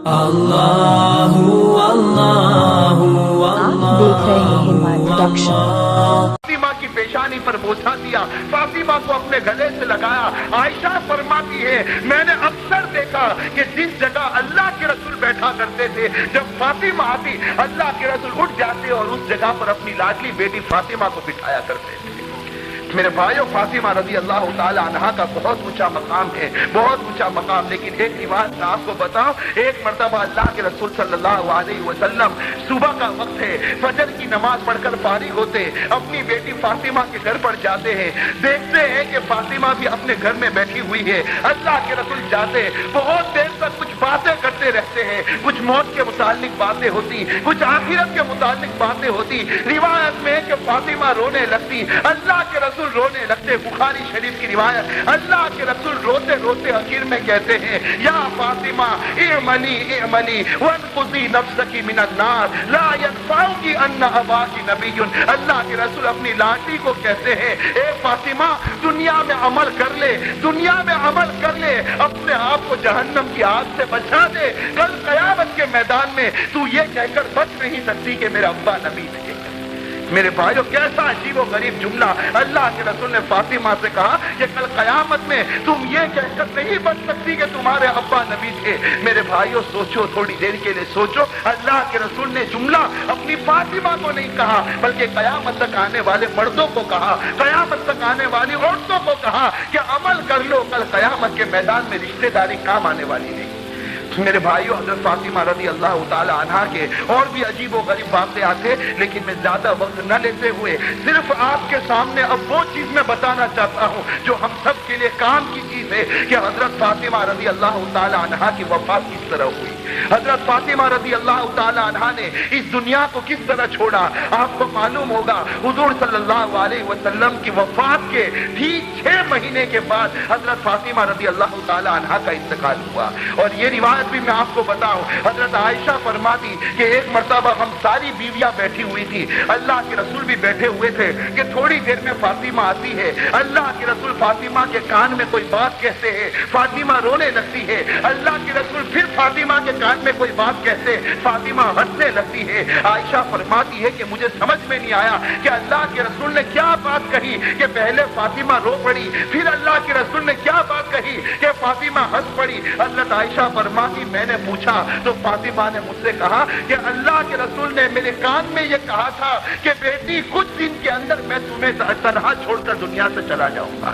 اللہ اللہ آپ دیکھ رہے ہیں ہما پروڈکشن۔ فاطمہ کی پیشانی پر بوسہ دیا، فاطمہ کو اپنے گلے سے لگایا۔ عائشہ فرماتی ہے میں نے اکثر دیکھا کہ جس جگہ اللہ کے رسول بیٹھا کرتے تھے، جب فاطمہ آتی اللہ کے رسول اٹھ جاتے اور اس جگہ پر اپنی لاڈلی بیٹی فاطمہ کو بٹھایا کرتے تھے۔ میرے بھائیو، فاطمہ رضی اللہ تعالی عنہا کا بہت اونچا مقام ہے، بہت اونچا مقام۔ لیکن ایک روایت میں آپ کو بتاؤں، ایک مرتبہ اللہ کے رسول صلی اللہ علیہ وسلم صبح کا وقت ہے، فجر کی نماز پڑھ کر فارغ ہوتے، اپنی بیٹی فاطمہ کے گھر پر جاتے ہیں، دیکھتے ہیں کہ فاطمہ بھی اپنے گھر میں بیٹھی ہوئی ہے۔ اللہ کے رسول جاتے، بہت دیر تک کچھ باتیں کرتے رہتے ہیں، کچھ موت کے متعلق باتیں ہوتی، کچھ آخرت کے متعلق باتیں ہوتی۔ روایت میں ہے کہ فاطمہ رونے لگتی، اللہ کے رسول رونے لگتے۔ بخاری شریف کی روایت، اللہ کے رسول روتے روتے آخر میں کہتے ہیں یا فاطمہ اعملی اعملی وانقذی نفسک من النار لا ينفعک ان اباک نبی۔ اللہ کے رسول اپنی لاڈلی کو کہتے ہیں اے فاطمہ دنیا میں عمل کر لے، دنیا میں عمل کر لے، اپنے آپ کو جہنم کی آگ سے بچا دے، کل قیامت کے میدان میں تو یہ کہہ کر بچ نہیں سکتی کہ میرا ابا نبی تھے۔ میرے بھائیو، کیسا عجیب و غریب جملہ اللہ کے رسول نے فاطمہ سے کہا کہ کل قیامت میں تم یہ کہہ کر نہیں بچ سکتی کہ تمہارے ابا نبی تھے۔ میرے بھائیو سوچو، تھوڑی دیر کے لیے سوچو، اللہ کے رسول نے جملہ اپنی فاطمہ کو نہیں کہا بلکہ قیامت تک آنے والے مردوں کو کہا، قیامت تک آنے والی عورتوں کو کہا کہ عمل کر لو، کل قیامت کے میدان میں رشتہ داری کام آنے والی نہیں۔ میرے بھائیو، حضرت فاطمہ رضی اللہ تعالی عنہا کے اور بھی عجیب و غریب واقعات تھے، لیکن میں زیادہ وقت نہ لیتے ہوئے صرف آپ کے سامنے اب وہ چیز میں بتانا چاہتا ہوں جو ہم سب کے لیے کام کی چیز ہے کہ حضرت فاطمہ رضی اللہ تعالی عنہا کی وفات کس طرح ہوئی، حضرت فاطمہ رضی اللہ تعالی عنہا نے اس دنیا کو کس طرح چھوڑا۔ آپ کو معلوم ہوگا حضور صلی اللہ علیہ وسلم کی وفات کے ٹھیک 6 مہینے کے بعد حضرت فاطمہ رضی اللہ تعالی عنہا کا انتقال ہوا۔ اور یہ روایت بھی میں آپ کو بتاؤں، حضرت عائشہ فرماتی کہ ایک مرتبہ ہم ساری بیویاں بیٹھی ہوئی تھی، اللہ کے رسول بھی بیٹھے ہوئے تھے کہ تھوڑی دیر میں فاطمہ آتی ہے، اللہ کے رسول فاطمہ کے کان میں کوئی بات کہتے ہیں، فاطمہ رونے لگتی ہے، اللہ کے رسول پھر فاطمہ کے کان میں کوئی بات کہتے، فاطمہ ہنسنے لگتی ہے۔ عائشہ فرماتی ہے کہ مجھے سمجھ میں نہیں آیا کہ اللہ کے رسول نے کیا بات کہی کہ پہلے فاطمہ رو پڑی، پھر اللہ کے رسول نے کیا بات کہی کہ فاطمہ ہنس پڑی۔ حضرت عائشہ فرماتی میں نے پوچھا تو فاطمہ نے مجھ سے کہا کہ اللہ کے رسول نے میرے کان میں یہ کہا تھا کہ بیٹی کچھ دن کے اندر میں تمہیں تنہا چھوڑ کر دنیا سے چلا جاؤں گا،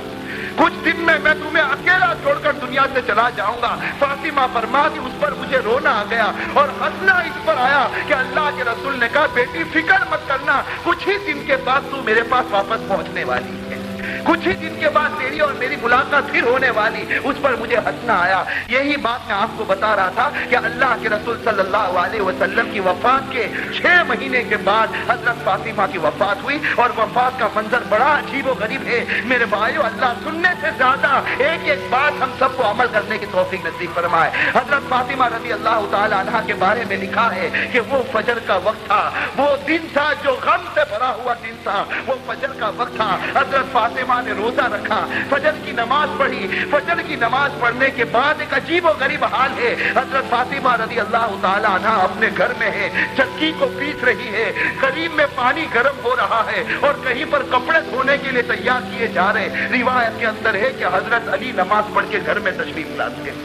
کچھ دن میں تمہیں اکیلا چھوڑ کر دنیا سے چلا جاؤں گا۔ فاطمہ فرماتی اس پر مجھے رونا آ گیا اور ہنسنا اس پر آیا کہ اللہ کے رسول نے کہا بیٹی فکر مت کرنا، کچھ ہی دن کے بعد تو میرے پاس واپس پہنچنے والی ہے، کچھ ہی دن کے بعد تیری اور میری ملاقات پھر ہونے والی۔ اس پر مجھے ہنسنا آیا۔ یہی بات میں آپ کو بتا رہا تھا کہ اللہ کے رسول صلی اللہ علیہ وسلم کی وفات کے 6 مہینے کے بعد حضرت فاطمہ کی وفات ہوئی، اور وفات کا منظر بڑا عجیب و غریب ہے۔ میرے بھائیو، اللہ سننے سے زیادہ ایک ایک بات ہم سب کو عمل کرنے کی توفیق نصیب فرمائے۔ حضرت فاطمہ رضی اللہ تعالی عنہا کے بارے میں لکھا ہے کہ وہ فجر کا وقت تھا، وہ دن تھا جو غم سے بھرا ہوا دن تھا، وہ فجر کا وقت تھا۔ حضرت فاطمہ نے روزہ رکھا، فجر کی نماز پڑھی، فجر کی نماز پڑھنے کے بعد ایک عجیب و غریب حال ہے، حضرت فاطمہ رضی اللہ تعالی عنہا اپنے گھر میں ہے، چکی کو پیس رہی ہے، قریب میں پانی گرم ہو رہا ہے اور کہیں پر کپڑے دھونے کے لیے تیار کیے جا رہے۔ روایت کے اندر ہے کہ حضرت علی نماز پڑھ کے گھر میں تشریف لاتے،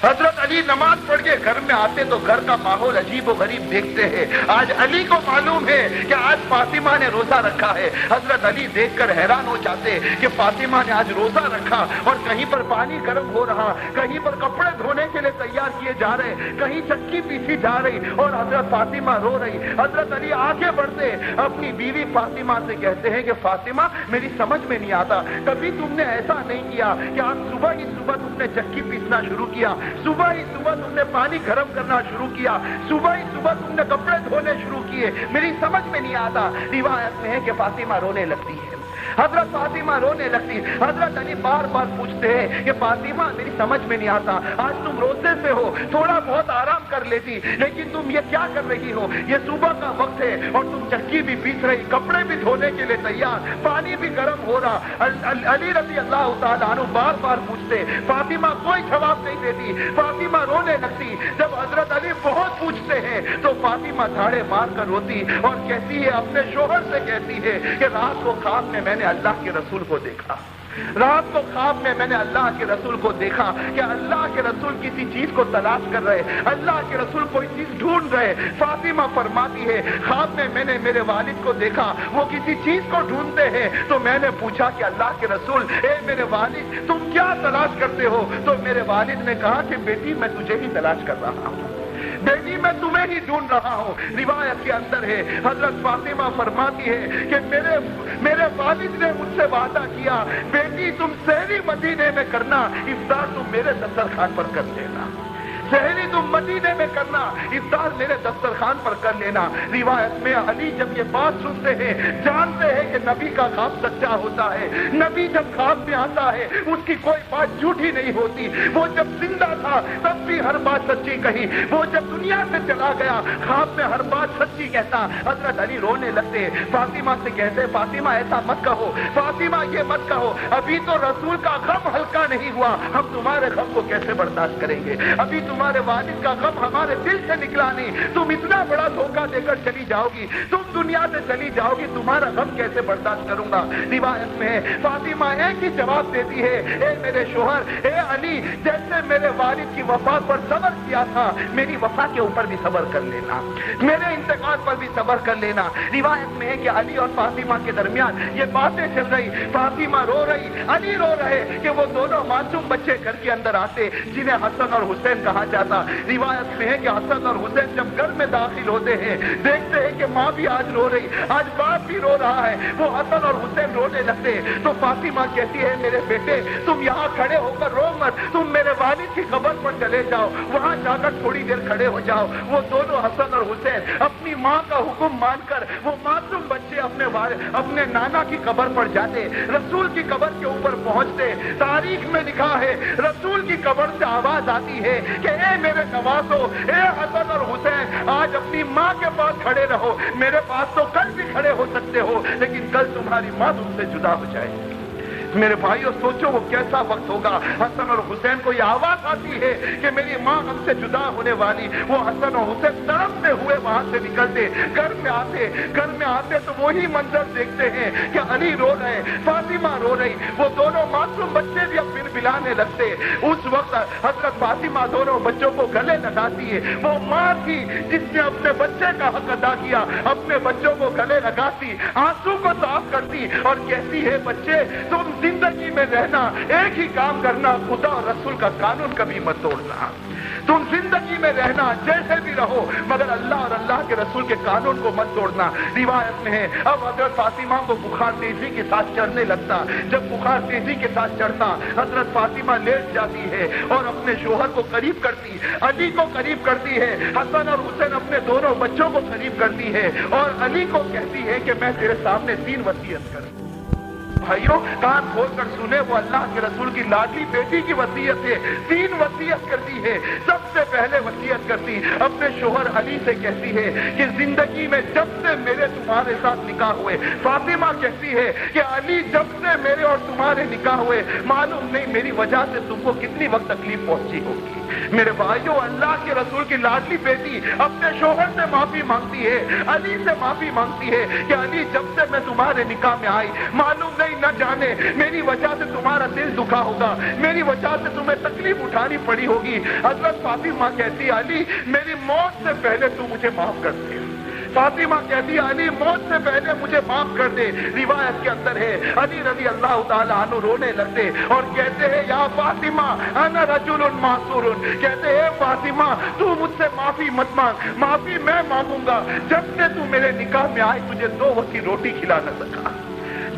حضرت علی نماز پڑھ کے گھر میں آتے تو گھر کا ماحول عجیب و غریب دیکھتے ہیں۔ آج علی کو معلوم ہے کہ آج فاطمہ نے روزہ رکھا ہے، حضرت علی دیکھ کر حیران ہو جاتے کہ فاطمہ نے آج روزہ رکھا اور کہیں پر پانی گرم ہو رہا، کہیں پر کپڑے دھونے کے لیے تیار کیے جا رہے، کہیں چکی پیسی جا رہی اور حضرت فاطمہ رو رہی۔ حضرت علی آگے بڑھتے اپنی بیوی فاطمہ سے کہتے ہیں کہ فاطمہ میری سمجھ میں نہیں آتا، کبھی تم نے ایسا نہیں کیا کہ آج صبح ہی صبح تم نے چکی پیسنا شروع کیا، صبح ہی صبح تم نے پانی گرم کرنا شروع کیا، صبح ہی صبح تم نے کپڑے دھونے شروع کیے، میری سمجھ میں نہیں آتا۔ روایت میں ہے کہ فاطمہ رونے لگتی ہے۔ حضرت فاطمہ رونے لگتی. حضرت علی بار بار پوچھتے ہیں کہ فاطمہ میری سمجھ میں نہیں آتا, آج تم روزے سے ہو, تھوڑا بہت آرام کر لیتی, لیکن تم یہ کیا کر رہی ہو؟ یہ صبح کا وقت ہے اور تم چکی بھی پیس رہی, کپڑے بھی دھونے کے لیے تیار, پانی بھی گرم ہو رہا. علی رضی اللہ تعالیٰ عنہ بار بار پوچھتے, فاطمہ کوئی جواب نہیں دیتی, فاطمہ رونے لگتی. جب حضرت علی بہت پوچھتے ہیں تو فاطمہ دھاڑے مار کر روتی اور کہتی ہے, اپنے شوہر سے کہتی ہے کہ رات کو خواب میں میں نے اللہ کے رسول کو دیکھا, رات کو خواب میں میں نے اللہ کے رسول کو دیکھا کہ اللہ کے رسول کسی چیز کو تلاش کر رہے, اللہ کے رسول کوئی چیز ڈھونڈ رہے. فاطمہ فرماتی ہے, خواب میں نے میرے والد کو دیکھا, وہ کسی چیز کو ڈھونڈتے ہیں, تو میں نے پوچھا کہ اللہ کے رسول, اے میرے والد تم کیا تلاش کرتے ہو؟ تو میرے والد نے کہا کہ بیٹی میں تجھے ہی تلاش کر رہا ہوں, بیٹی میں تمہیں ہی ڈھونڈ رہا ہوں. روایت کے اندر ہے, حضرت فاطمہ فرماتی ہے کہ میرے والد نے مجھ سے وعدہ کیا, بیٹی تم سحری مدینے میں کرنا, افطار تم میرے دسترخوان پر کر لینا, سحری تم مدینے میں کرنا, افطار میرے دسترخوان پر کر لینا. روایت میں علی جب یہ بات سنتے ہیں, جانتے ہیں کہ نبی کا خواب سچا ہوتا ہے. نبی جب خواب میں آتا ہے اس کی کوئی بات جھوٹی نہیں ہوتی. وہ جب زندہ تھا تب بھی ہر بات سچی کہی, وہ جب دنیا سے چلا گیا خواب میں ہر بات سچی کہتا. حضرت علی رونے لگتے, فاطمہ سے کہتے, فاطمہ ایسا مت کہو, فاطمہ یہ مت کہو, ابھی تو رسول کا غم ہلکا نہیں ہوا, ہم تمہارے غم کو کیسے برداشت کریں گے؟ ابھی تمہارے والد کا غم ہمارے دل سے نکلا نہیں, تم اتنا بڑا دھوکہ دے کر چلی جاؤ گی, تم دنیا سے چلی جاؤ گی, تمہارا غم کیسے برداشت کروں گا؟ روایت میں ہے فاطمہ ایک ہی جواب دیتی ہے, اے میرے شوہر, اے علی, جیسے میرے والد کی وفات پر صبر کیا تھا, میری وفات کے اوپر بھی صبر کر لینا, میرے انتقال پر بھی صبر کر لینا. روایت میں ہے کہ علی اور فاطمہ کے درمیان یہ باتیں چل رہی, فاطمہ رو رہی, علی رو رہے کہ وہ دونوں معصوم بچے گھر کے اندر آتے جنہیں حسن اور حسین کہا جاتا. روایت میں ہے کہ حسن اور حسین جب گھر میں داخل ہوتے ہیں, دیکھتے ہیں کہ ماں بھی آج رو رہی, آج باپ بھی رو رہا ہے, وہ حسن اور حسین رونے لگتے. تو فاطمہ کہتی ہے, میرے بیٹے تم یہاں کھڑے ہو کر رو مت, تم میرے والد کی قبر پر چلے جاؤ, وہاں جا کر تھوڑی دیر کھڑے ہو جاؤ. وہ دونوں حسن اور حسین اپنی ماں کا حکم مان کر وہ معصوم بچے اپنے نانا کی قبر پر جاتے, رسول کی قبر کے اوپر پہنچتے. تاریخ میں لکھا ہے رسول کی قبر سے آواز آتی ہے کہ اے میرے نوازو, اے حسن اور حسین, آج اپنی ماں کے پاس کھڑے رہو, میرے پاس تو کل بھی کھڑے ہو سکتے ہو, لیکن کل تمہاری ماں تم سے جدا ہو جائے. میرے بھائیوں سوچو وہ کیسا وقت ہوگا. حسن اور حسین کو یہ آواز آتی ہے کہ میری ماں ہم سے جدا ہونے والی. وہ حسن اور حسین تڑپتے ہوئے وہاں سے نکلتے, گھر میں آتے تو وہی منظر دیکھتے ہیں کہ علی رو رہے, فاطمہ رو رہی, وہ دونوں معصوم بچے بھی اب بلبلانے لگتے. اس وقت حضرت فاطمہ دونوں بچوں کو گلے لگاتی ہے. وہ ماں تھی جس نے اپنے بچے کا حق ادا کیا, اپنے بچوں کو گلے لگاتی, آنسو کو صاف کرتی اور کہتی ہے, بچے تم زندگی میں رہنا ایک ہی کام کرنا, خدا اور رسول کا قانون کبھی مت توڑنا. تم زندگی میں رہنا جیسے بھی رہو, مگر اللہ اور اللہ کے رسول کے قانون کو مت توڑنا. روایت میں ہے اب حضرت فاطمہ کو بخار تیزی کے ساتھ چڑھنے لگتا. جب بخار تیزی کے ساتھ چڑھتا, حضرت فاطمہ لیٹ جاتی ہے اور اپنے شوہر کو قریب کرتی, علی کو قریب کرتی ہے. حسن اور حسین اپنے دونوں بچوں کو قریب کرتی ہے اور علی کو کہتی ہے کہ میں تیرے سامنے 3 وصیت کروں. بھائیوں کان کھول کر سنے, وہ اللہ کے رسول کی لاڈلی بیٹی کی وصیت ہے. 3 وصیت کرتی ہے. سب سے پہلے وصیت کرتی اپنے شوہر علی سے, کہتی ہے کہ زندگی میں جب سے میرے تمہارے ساتھ نکاح ہوئے, فاطمہ کہتی ہے کہ علی جب سے میرے اور تمہارے نکاح ہوئے, معلوم نہیں میری وجہ سے تم کو کتنی وقت تکلیف پہنچی ہوگی. میرے بھائیوں اللہ کے رسول کی لاڈلی بیٹی اپنے شوہر سے معافی مانگتی ہے, علی سے معافی مانگتی ہے کہ علی جب سے میں تمہارے نکاح میں آئی, معلوم نہیں نہ جانے میری وجہ سے تمہارا دل دکھا ہوگا, میری وجہ سے تمہیں تکلیف اٹھانی پڑی ہوگی. حضرت فاطمہ کہتی علی میری موت سے پہلے تو مجھے معاف کر دے. فاطمہ کہتی علی موت سے پہلے مجھے معاف کر دے. روایت کے اندر ہے علی رضی اللہ تعالیٰ عنہ رونے لگتے اور کہتے ہیں یا فاطمہ انا رجل معصور, کہتے ہیں فاطمہ تو مجھ سے معافی مت مانگ, معافی میں مانگوں گا. جب سے تو میرے نکاح میں آئی تجھے 2 وقت کی روٹی کھلا نہ سکا,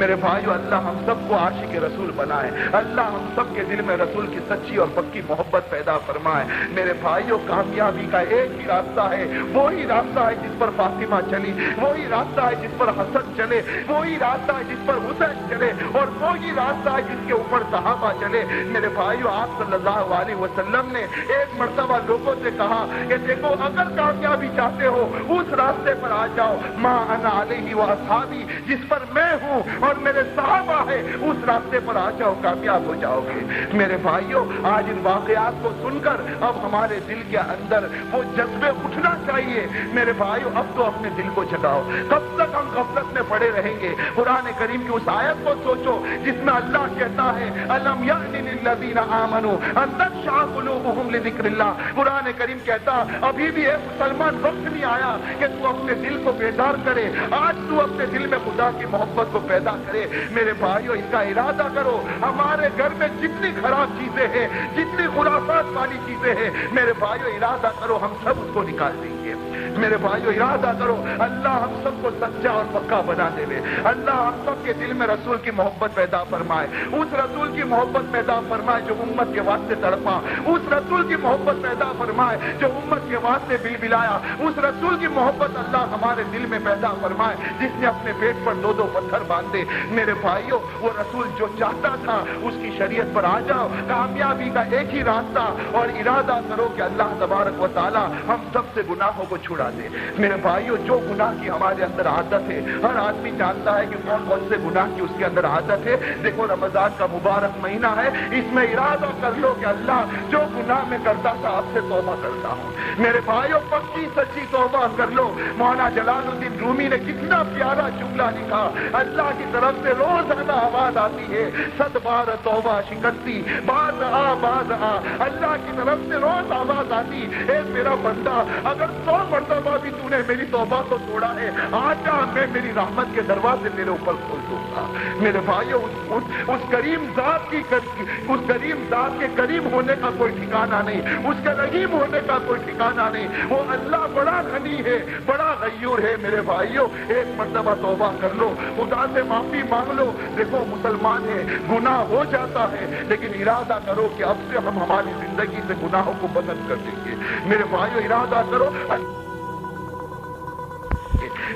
میرے بھائیو اللہ ہم سب کو عاشق رسول بنائے، اللہ ہم سب کے دل میں رسول کی سچی اور پکی محبت پیدا فرمائے۔ میرے بھائیو کامیابی کا ایک ہی راستہ ہے، وہی راستہ ہے جس پر فاطمہ چلی، وہی راستہ ہے جس پر حسن چلے، وہی راستہ ہے جس پر حسین چلے، اور وہی راستہ ہے جس کے اوپر صحابہ چلے۔ میرے بھائیو آپ صلی اللہ علیہ وسلم نے ایک مرتبہ لوگوں سے کہا کہ دیکھو اگر کامیابی چاہتے ہو اس راستے پر آ جاؤ، ما انا علیہ واصحابی، جس پر میں ہوں اور میرے صحابہ ہے اس راستے پر آ جاؤ، کامیاب ہو جاؤ گے۔ میرے بھائیوں آج ان واقعات کو سن کر اب ہمارے دل کے اندر وہ جذبے اٹھنا چاہیے۔ میرے بھائیوں اب تو اپنے دل کو جگاؤ، کب تک ہم غفلت میں پڑے رہیں گے؟ قرآن کریم کی اس آیت کو سوچو جس میں اللہ کہتا ہے الم یأن للذین آمنوا ان تخشع قلوبهم لذکر اللہ۔ قرآن کریم کہتا ابھی بھی اے مسلمان وقت نہیں آیا کہ تو اپنے دل کو بیدار کرے، آج تو اپنے دل میں خدا کی محبت کو پیدا کرے۔ میرے بھائیوں اس کا ارادہ کرو، ہمارے گھر میں جتنی خراب چیزیں ہیں، جتنی خرافات والی چیزیں ہیں، میرے بھائیوں ارادہ کرو ہم سب اس کو نکال دیں گے۔ میرے بھائیوں ارادہ کرو اللہ ہم سب کو سچا اور پکا بنا دے، اللہ ہم سب کے دل میں رسول کی محبت پیدا فرمائے، اس رسول کی محبت پیدا فرمائے جو امت کے واسطے تڑپا، اس رسول کی محبت پیدا فرمائے جو امت کے واسطے بل بلایا، اس رسول کی محبت اللہ ہمارے دل میں پیدا فرمائے جس نے اپنے پیٹ پر دو دو پتھر باندھے۔ میرے بھائیوں وہ رسول جو چاہتا تھا اس کی شریعت پر آ جاؤ، کامیابی کا ایک ہی راستہ، اور ارادہ کرو کہ اللہ تبارک و تعالی ہم سب سے گناہوں کو چھڑا دے۔ میرے بھائیوں جو گناہ کی ہمارے اندر عادت ہے، ہر آدمی جانتا ہے کہ کون کون سے گناہ کی اس کے اندر عادت ہے۔ دیکھو رمضان کا مبارک مہینہ ہے، اس میں ارادہ کر لو کہ اللہ جو گناہ میں کرتا تھا اب سے توبہ کرتا ہوں۔ میرے بھائیوں پکی سچی توبہ کر لو۔ مولانا جلال الدین رومی نے کتنا پیارا جملہ لکھا، اللہ کی طرف سے روزانہ آواز آتی ہے، 100 بار توبہ شکستی، باز آ۔ اللہ کی طرف سے روز آواز آتی، اے میرا بندہ اگر 100 مرتبہ بھی تو نے میری توبہ کو توڑا ہے، آجا میں میری رحمت کے دروازے میرے اوپر کھول دوں گا۔ میرے بھائیوں اس کریم ذات کے کریم ہونے کا کوئی ٹھکانہ نہیں، اس کے رحیم ہونے کا کوئی ٹھکانہ نہیں۔ وہ اللہ بڑا غنی ہے، بڑا غیور ہے۔ میرے بھائیوں ایک مرتبہ توبہ کر لو، خدا سے معافی مانگ لو۔ دیکھو مسلمان ہے، گناہ ہو جاتا ہے، لیکن ارادہ کرو کہ اب سے ہم ہماری زندگی سے گناہوں کو بند کر دیں گے۔ میرے بھائیوں ارادہ کرو،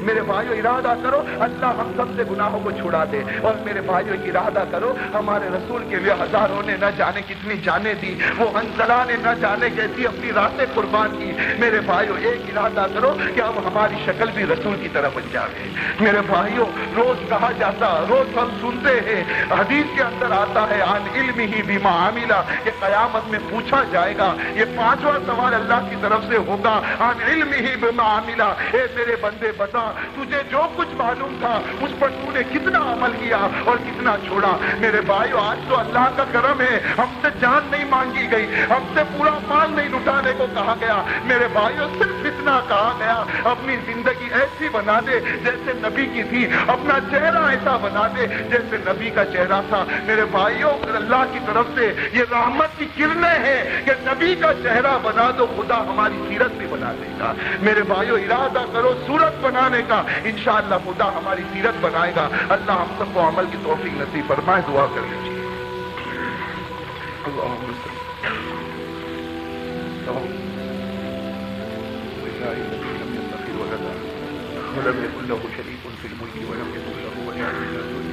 میرے بھائیو ارادہ کرو اللہ ہم سب سے گناہوں کو چھڑا دے۔ اور میرے بھائیو ارادہ کرو ہمارے رسول کے لیے ہزاروں نے نہ جانے کتنی جانیں دی، وہ حنظلہ نے نہ جانے کیسی اپنی راتیں قربان کی۔ میرے بھائیو ایک ارادہ کرو کہ اب ہماری شکل بھی رسول کی طرح بن جائے۔ میرے بھائیو روز کہا جاتا، روز ہم سنتے ہیں، حدیث کے اندر آتا ہے عن علمہ بما عمل، کہ قیامت میں پوچھا جائے گا، یہ 5واں سوال اللہ کی طرف سے ہوگا، عن علمہ بما عمل، اے میرے بندے بتا تجھے جو کچھ معلوم تھا اس پر تو نے کتنا عمل کیا اور کتنا چھوڑا۔ میرے بھائیو آج تو اللہ کا کرم ہے، ہم سے جان نہیں مانگی گئی، ہم سے پورا مال نہیں لٹانے کو کہا گیا۔ میرے بھائیو صرف اتنا کہا گیا اپنی زندگی ایسی بنا دے جیسے نبی کی تھی، اپنا چہرہ ایسا بنا دے جیسے نبی کا چہرہ تھا۔ میرے بھائیو اللہ کی طرف سے یہ رحمت کی کرنیں ہیں کہ نبی کا چہرہ بنا دو، خدا ہماری سیرت بھی بنا دے گا۔ میرے بھائیو ارادہ کرو صورت بنانے کا، انشاءاللہ خدا ہماری سیرت بنائے گا۔ اللہ ہم سب کو عمل کی توفیق نصیب فرمائے، دعا کر لیجیے۔ اللہم صل ولم يكن له شريك في الملك ولم يكن له ولي من الذل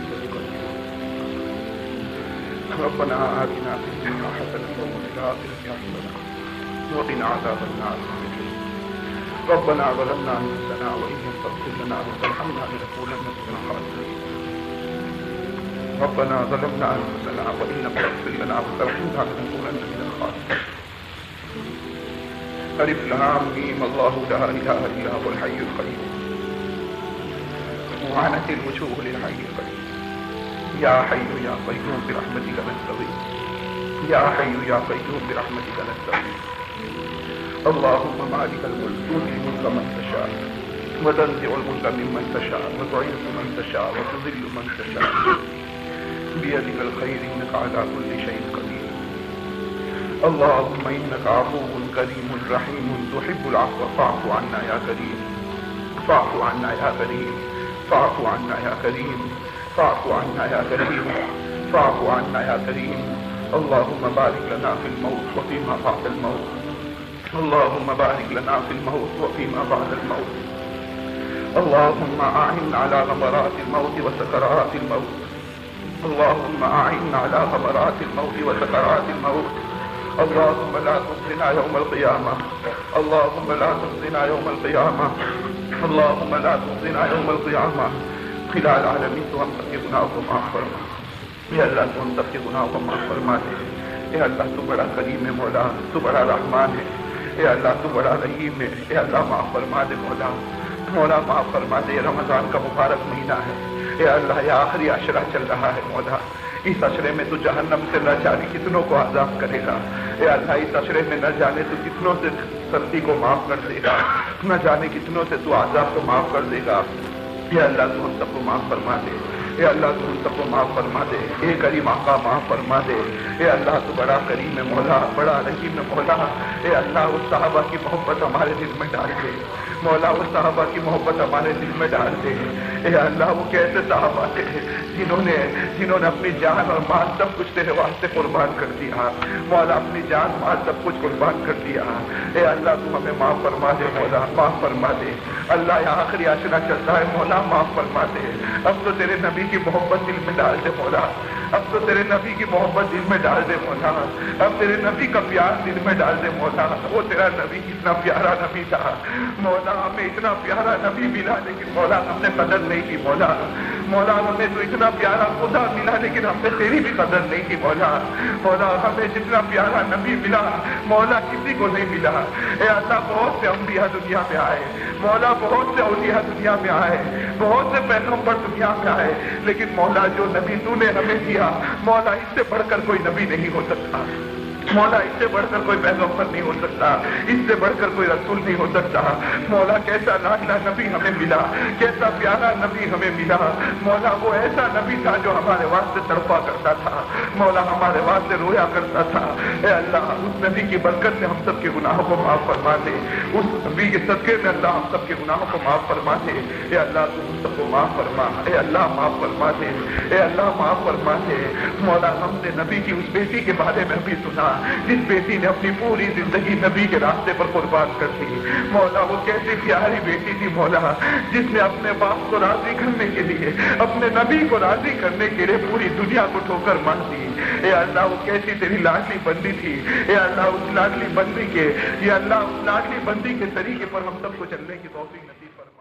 ربنا آتنا في الدنيا حسنة وفي الآخرة حسنة وقنا عذاب النار ربنا ظلمنا أنفسنا وإن لم تغفر لنا وترحمنا لنكونن من الخاسرين ربنا ظلمنا أنفسنا وإن لم تغفر لنا وترحمنا لنكونن من الخاسرين ألف لام ميم الله لا إله إلا هو الحي القيوم وعنت الوجوه للحي القيوم يا حي يا قيوم برحمتك نستغيث يا حي يا قيوم برحمتك نستغيث اللهم مالك الملك تؤتي الملك من تشاء وتنزع الملك ممن تشاء وتعز من تشاء وتذل من تشاء بيدك الخير انك على كل شيء قدير اللهم انك عفو كريم رحيم تحب العفو فاعف عنا يا كريم فاعف عنا يا كريم فاعف عنا يا كريم فاعف عنا يا كريم فاعف عنا يا كريم اللهم بارك لنا في الموت وفيما بعد الموت اللهم بارك لنا في الموت وفيما بعد الموت اللهم أعنا على غمرات الموت وسكرات الموت اللهم أعنا على غمرات الموت وسكرات الموت اللهم لا تخزنا يوم القيامة اللهم لا تخزنا يوم القيامة اللهم لا تخزنا يوم القيامة خلال العالمین تو ہم سب کے گناہوں کو معاف فرما اے اللہ تو ہم سب کے گناہوں کو معاف فرما دے اے اللہ تو بڑا کریم ہے مولا تو بڑا رحمان ہے اے اللہ تو بڑا رحیم ہے اے اللہ معاف فرما دے مولا مولا معاف فرما دے رمضان کا مبارک مہینہ ہے اے اللہ یہ آخری عشرہ چل رہا ہے مولا اس عشرے میں تو جہنم سے نہ جانے کتنوں کو عذاب کرے گا اے اللہ اس عشرے میں نہ جانے تو کتنوں سے سختی کو معاف کر دے گا نہ جانے کتنوں سے تو عذاب کو معاف کر دے گا اے اللہ تو ہم سب کو معاف فرما دے اے اللہ تو ہم سب کو معاف فرما دے اے کریم آقا معاف فرما دے اے اللہ تو بڑا کریم ہے مولا بڑا رحیم ہے مولا اے اللہ اس صحابہ کی محبت ہمارے دل میں ڈال دے مولا وہ صحابہ کی محبت ہمارے دل میں ڈال دے اے اللہ وہ کیسے صحابہ تھے جنہوں نے اپنی جان اور مال سب کچھ تیرے واسطے قربان کر دیا مولا اپنی جان مال سب کچھ قربان کر دیا اے اللہ تو ہمیں معاف فرما دے مولا معاف فرما دے اللہ یہ آخری عشرہ چلتا ہے مولا معاف فرما دے اب تو تیرے نبی کی محبت دل میں ڈال دے مولا اب تو تیرے نبی کی محبت دل میں ڈال دے مولا اب تیرے نبی کا پیار دل میں ڈال دے مولا وہ تیرا نبی کتنا پیارا نبی تھا مولا ہمیں اتنا پیارا نبی ملا لیکن مولا ہم نے قدر نہیں کی مولا ہمیں تو اتنا پیارا خدا ملا لیکن ہم نے تیری بھی قدر نہیں کی مولا ہمیں جتنا پیارا نبی ملا مولا کسی کو نہیں ملا اے اللہ بہت سے انبیاء دنیا میں آئے مولا بہت سے اولیاء دنیا میں آئے بہت سے پیغمبر دنیا میں آئے لیکن مولا جو نبی تو نے ہمیں دیا مولا اس سے بڑھ کر کوئی نبی نہیں ہو سکتا مولا اس سے بڑھ کر کوئی پیغمبر نہیں ہو سکتا اس سے بڑھ کر کوئی رسول نہیں ہو سکتا مولا کیسا لاڈلا نبی ہمیں ملا کیسا پیارا نبی ہمیں ملا مولا وہ ایسا نبی تھا جو ہمارے واسطے تڑپا کرتا تھا مولا ہمارے واسطے رویا کرتا تھا اے اللہ اس نبی کی برکت سے ہم سب کے گناہوں کو معاف فرما دے اس نبی کے صدقے میں اللہ ہم سب کے گناہوں کو معاف فرما دے اے اللہ تو ہم سب کو معاف فرما اے اللہ معاف فرما دے اے اللہ معاف فرما دے مولا ہم نے نبی کی اس بیٹی کے بارے میں بھی سنا جس بیٹی نے اپنی پوری زندگی نبی کے راستے پر قربان کر دی مولا وہ کیسی پیاری بیٹی تھی مولا جس نے اپنے باپ کو راضی کرنے کے لیے اپنے نبی کو راضی کرنے کے لیے پوری دنیا کو ٹھوکر مار دی اے اللہ وہ کیسی تیری لاڈلی بندی تھی اے اللہ اس لاڈلی بندی کے یہ اللہ اس لاڈلی بندی کے طریقے پر ہم سب کو چلنے کی توفیق نصیب فرما